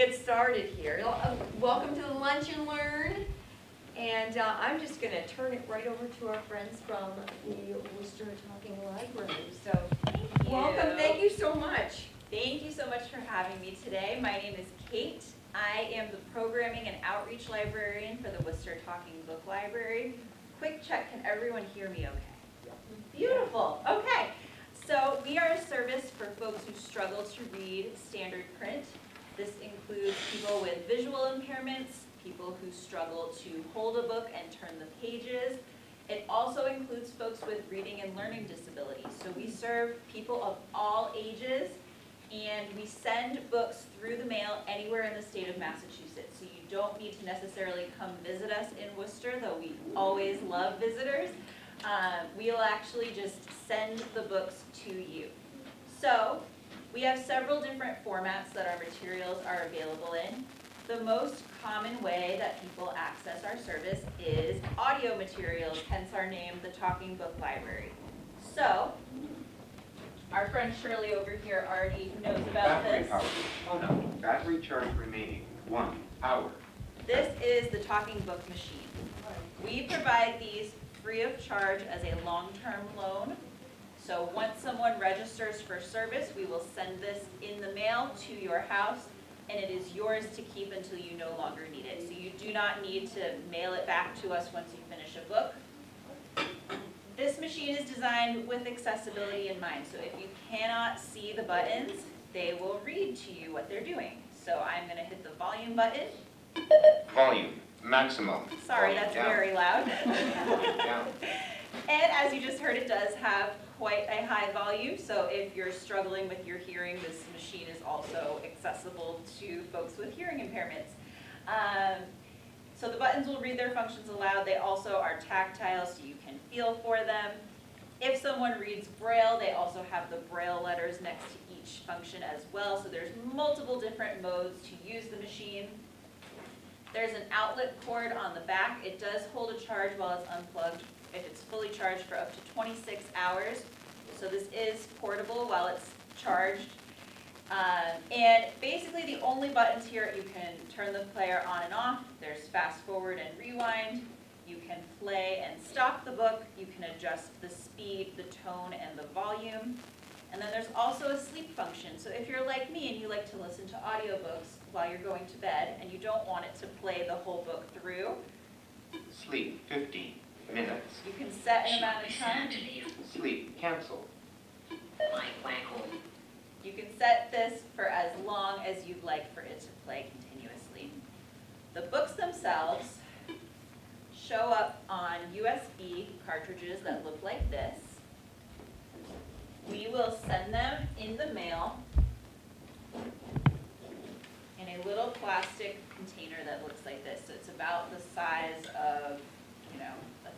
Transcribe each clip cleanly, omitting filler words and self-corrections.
get started here. Welcome to the Lunch and Learn. And I'm just going to turn it right over to our friends from the Worcester Talking Library. So welcome. Thank you so much. Thank you so much for having me today. My name is Kate. I am the Programming and Outreach Librarian for the Worcester Talking Book Library. Quick check, can everyone hear me okay? Beautiful. Okay. So we are a service for folks who struggle to read standard print. This includes people with visual impairments, people who struggle to hold a book and turn the pages. It also includes folks with reading and learning disabilities. So we serve people of all ages, and we send books through the mail anywhere in the state of Massachusetts. So you don't need to necessarily come visit us in Worcester, though we always love visitors. We'll actually just send the books to you. So we have several different formats that our materials are available in. The most common way that people access our service is audio materials, hence our name, the Talking Book Library. So, our friend Shirley over here already knows about this. Oh no, battery charge remaining 1 hour. This is the Talking Book machine. We provide these free of charge as a long-term loan. So once someone registers for service, we will send this in the mail to your house, and it is yours to keep until you no longer need it. So you do not need to mail it back to us once you finish a book. This machine is designed with accessibility in mind. So if you cannot see the buttons, they will read to you what they're doing. So I'm going to hit the volume button. Volume, maximum. Sorry, that's very loud. Down. And as you just heard, it does have quite a high volume, so if you're struggling with your hearing, this machine is also accessible to folks with hearing impairments. So the buttons will read their functions aloud. They also are tactile, so you can feel for them. If someone reads Braille, they also have the Braille letters next to each function as well, so there's multiple different modes to use the machine. There's an outlet cord on the back. It does hold a charge while it's unplugged if it's fully charged for up to 26 hours. So this is portable while it's charged. And basically the only buttons here, you can turn the player on and off. There's fast forward and rewind. You can play and stop the book. You can adjust the speed, the tone, and the volume. And then there's also a sleep function. So if you're like me and you like to listen to audiobooks while you're going to bed and you don't want it to play the whole book through, Sleep, 15 minutes. you can set an amount of time. Sleep, cancel. You can set this for as long as you'd like for it to play continuously. The books themselves show up on USB cartridges that look like this. We will send them in the mail in a little plastic container that looks like this. So it's about the size of, a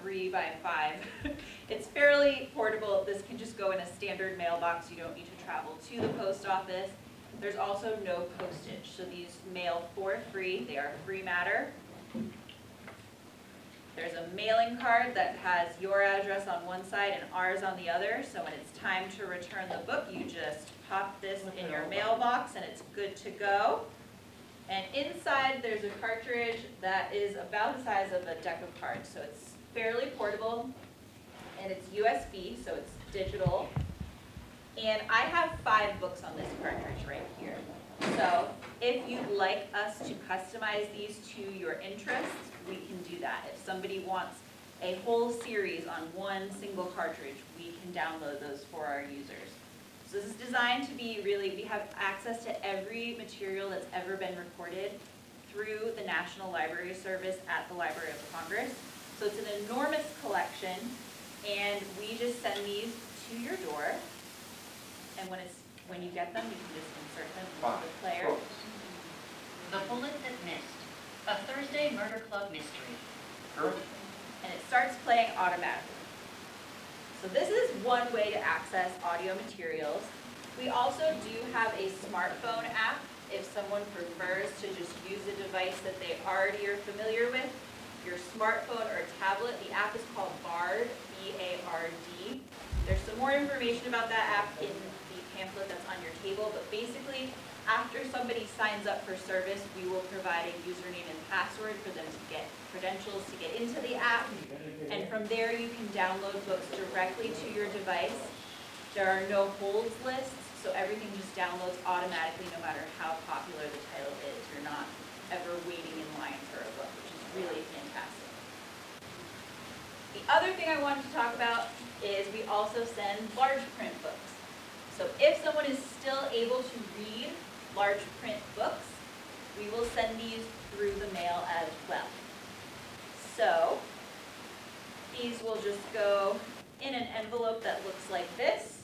3 by 5. It's fairly portable. This can just go in a standard mailbox. You don't need to travel to the post office. There's also no postage. So these mail for free. They are free matter. There's a mailing card that has your address on one side and ours on the other. So when it's time to return the book, you just pop this in your mailbox and it's good to go. And inside there's a cartridge that is about the size of a deck of cards. So it's fairly portable and it's USB, so it's digital. And I have 5 books on this cartridge right here. So if you'd like us to customize these to your interests, we can do that. If somebody wants a whole series on one single cartridge, we can download those for our users. So this is designed to be we have access to every material that's ever been recorded through the National Library Service at the Library of Congress. So it's an enormous collection, and we just send these to your door. And when you get them, you can just insert them into the player. The Bullet That Missed, a Thursday Murder Club mystery. And it starts playing automatically. So this is one way to access audio materials. We also do have a smartphone app if someone prefers to just use a device that they already are familiar with. Your smartphone or tablet, the app is called BARD, B-A-R-D. There's some more information about that app in the pamphlet that's on your table, but basically, after somebody signs up for service, we will provide a username and password for them to get credentials to get into the app. And from there, you can download books directly to your device. There are no holds lists, so everything just downloads automatically no matter how popular the title is. You're not ever waiting in line for a book, which is really fantastic. The other thing I wanted to talk about is we also send large print books. So if someone is still able to read large print books, we will send these through the mail as well. So these will just go in an envelope that looks like this.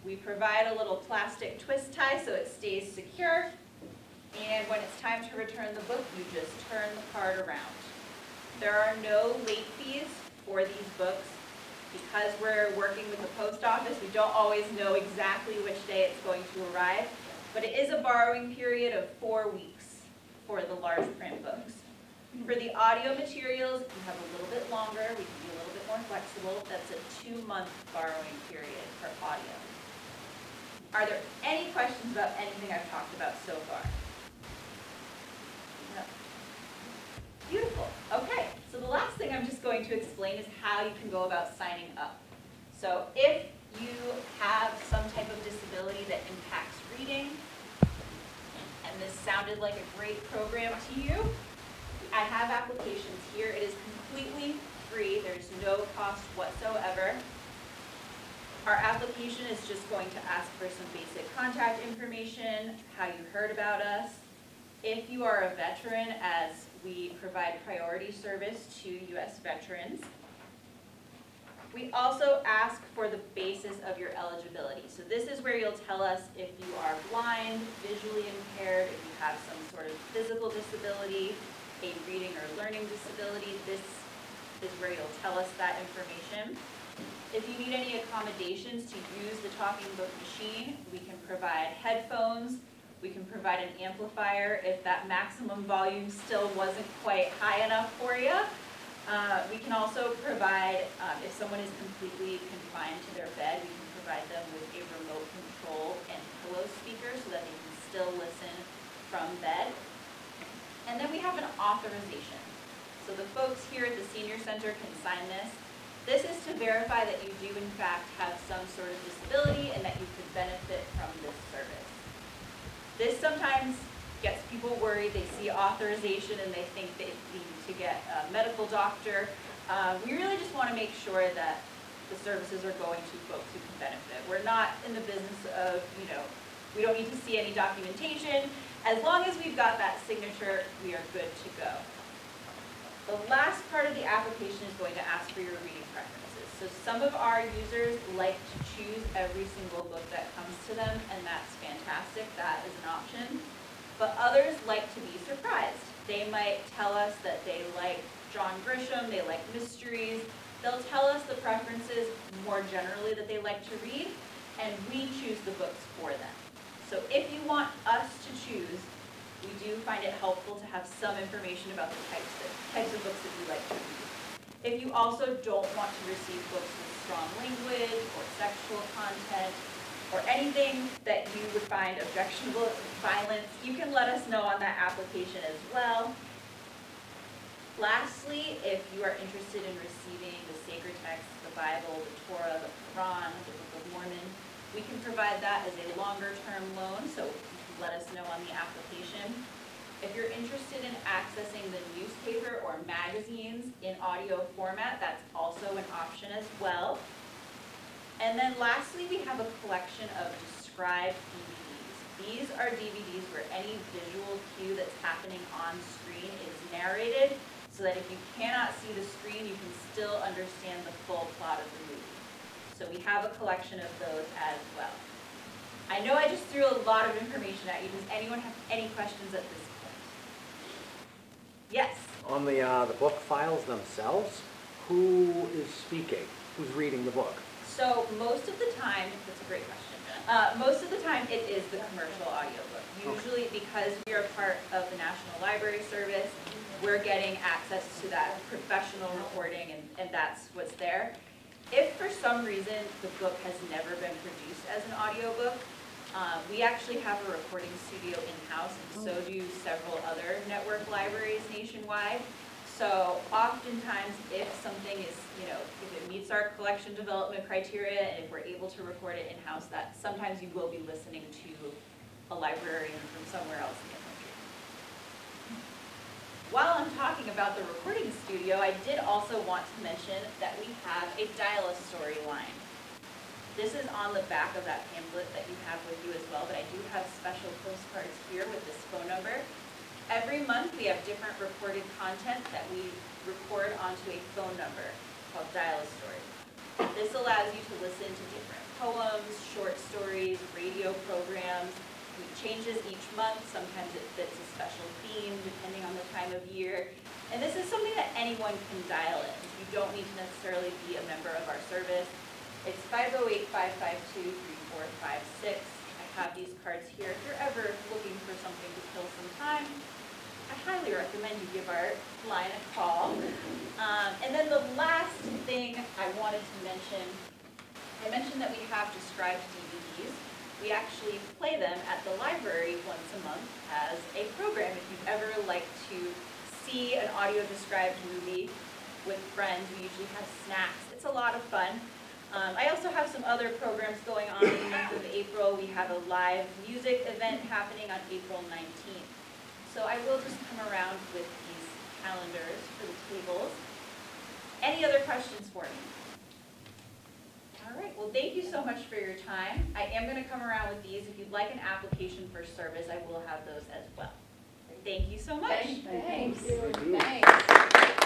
We provide a little plastic twist tie so it stays secure. And when it's time to return the book, you just turn the card around. There are no late fees for these books. Because we're working with the post office, we don't always know exactly which day it's going to arrive, but it is a borrowing period of 4 weeks for the large print books. For the audio materials, we have a little bit longer, we can be a little bit more flexible. That's a 2-month borrowing period for audio. Are there any questions about anything I've talked about so far? No. Beautiful. Okay, so the last thing I'm just going to explain is how you can go about signing up. So if you have some type of disability that impacts reading, and this sounded like a great program to you, I have applications here. It is completely free. There's no cost whatsoever. Our application is just going to ask for some basic contact information, how you heard about us. If you are a veteran, as we provide priority service to U.S. veterans. We also ask for the basis of your eligibility. So this is where you'll tell us if you are blind, visually impaired, if you have some sort of physical disability, a reading or learning disability. This is where you'll tell us that information. If you need any accommodations to use the talking book machine, we can provide headphones. We can provide an amplifier if that maximum volume still wasn't quite high enough for you. We can also provide, if someone is completely confined to their bed, we can provide them with a remote control and pillow speaker so that they can still listen from bed. And then we have an authorization. So the folks here at the Senior Center can sign this. This is to verify that you do in fact have some sort of disability and that you could benefit from this service. This sometimes gets people worried. They see authorization and they think they need to get a medical doctor. We really just want to make sure that the services are going to folks who can benefit. We're not in the business of, we don't need to see any documentation. As long as we've got that signature, we are good to go. The last part of the application is going to ask for your reading preferences. So some of our users like to choose every single book that comes to them, and that's fantastic. That is an option. But others like to be surprised. They might tell us that they like John Grisham, they like mysteries. They'll tell us the preferences more generally that they like to read, and we choose the books for them. So if you want us to choose, we do find it helpful to have some information about the types of books that you like to read. If you also don't want to receive books with strong language or sexual content or anything that you would find objectionable, violence, you can let us know on that application as well. Lastly, if you are interested in receiving the sacred texts, the Bible, the Torah, the Quran, the Book of Mormon, we can provide that as a longer-term loan, so you can let us know on the application. If you're interested in accessing the newspaper or magazines in audio format, that's also an option as well. And then lastly, we have a collection of described DVDs. These are DVDs where any visual cue that's happening on screen is narrated, so that if you cannot see the screen, you can still understand the full plot of the movie. So we have a collection of those as well. I know I just threw a lot of information at you. Does anyone have any questions at this point? Yes? On the book files themselves, who is speaking? Who's reading the book? So most of the time, that's a great question. Most of the time it is the commercial audiobook. Usually because we are part of the National Library Service, we're getting access to that professional recording and that's what's there. If for some reason the book has never been produced as an audiobook, we actually have a recording studio in-house, and so do several other network libraries nationwide. So oftentimes, if something is, if it meets our collection development criteria, and if we're able to record it in-house, that sometimes you will be listening to a librarian from somewhere else in the country. While I'm talking about the recording studio, I did also want to mention that we have a dial-a-story line. This is on the back of that pamphlet that you have with you as well, but I do have special postcards here with this phone number. Every month we have different recorded content that we record onto a phone number called Dial-a-Story. This allows you to listen to different poems, short stories, radio programs. It changes each month. Sometimes it fits a special theme depending on the time of year. And this is something that anyone can dial in. You don't need to necessarily be a member of our service. It's 508-552-3456. I have these cards here. If you're ever looking for something to kill some time, I highly recommend you give our line a call. And then the last thing I wanted to mention, I mentioned that we have described DVDs. We actually play them at the library once a month as a program. If you'd ever like to see an audio described movie with friends, we usually have snacks. It's a lot of fun. I also have some other programs going on in the month of April. We have a live music event happening on April 19th. So I will just come around with these calendars for the tables. Any other questions for me? All right, well, thank you so much for your time. I am going to come around with these. If you'd like an application for service, I will have those as well. Thank you so much. Thanks. Thank you. Thanks.